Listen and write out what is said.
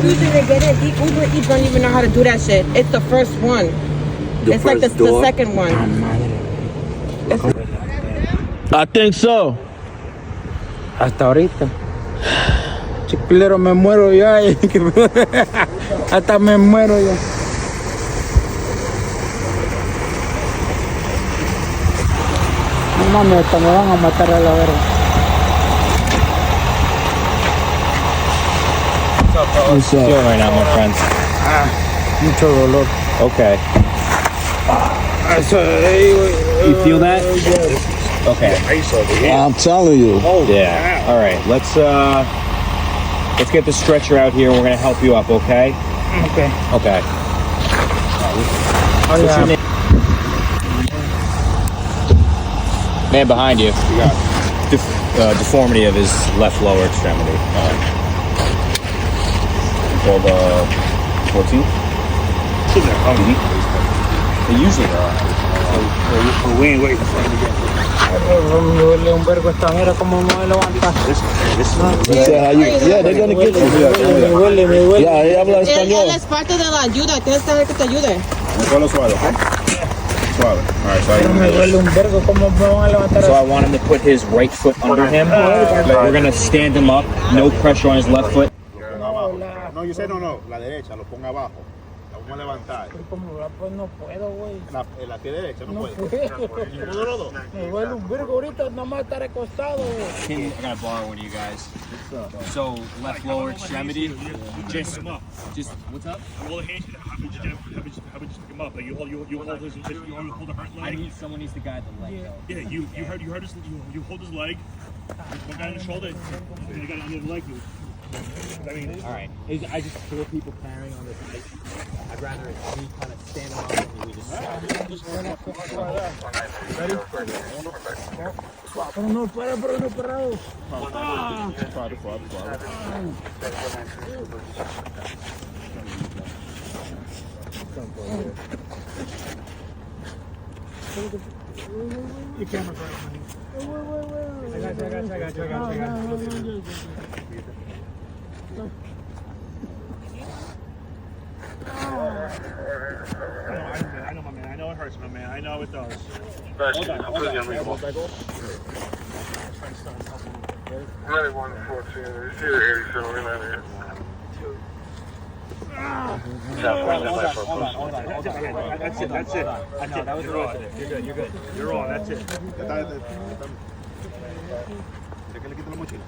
Usually they get it. Uber Eats don't even know how to do that shit. It's the first one. It's like the second one. I think so. Hasta ahorita. Chiquilero, me muero ya. Hasta me muero ya. No mames, hasta me van a matar a la verga. What's up? Doing right now, my friends? Mucho dolor. Okay. You feel that? Okay. I'm telling you. Yeah. All right. Let's get the stretcher out here. We're gonna help you up. Okay. Okay. Okay. Oh, What's your name? Man behind you. Deformity of his left lower extremity. Called 14. They usually are. We ain't waiting for him to get Me duele un vergo esta mierda, como me levanta. Yeah, they're gonna get you. Me duele. Yeah, él habla Él español. es parte de la ayuda. Tienes que saber que te ayude. Solo suave, ¿ok? Suave. All right, Pero me duele un vergo, como me van a levantar. So I want him to put his right foot under him. We're gonna stand him up. No pressure on his left foot. No, yo sé, no. La derecha, lo ponga abajo. La vamos a levantar. Pues no puedo, güey. La pie derecha, no puede. Ninguno de los dos. Me duele un vergo ahorita, nada más estar acostado. I gotta borrow one of you guys. So left lower extremity. Just what's up? Hold the hand. How would you just pick him up? Like you hold his, you hold the hurt leg. Someone needs to guide the leg though. Yeah, you heard his, you hold his leg. One guy on his shoulder, and you got on the other leg. I mean, All right. I just four people carrying on this. I'd rather me kind of stand up and we just. Pero no parado. your camera's right behind you. I got you. I know, my man. I know it hurts, my man. I know it does. Hold on. That's it. You're good. You're on. That's it. ¿Qué le quita la mochila?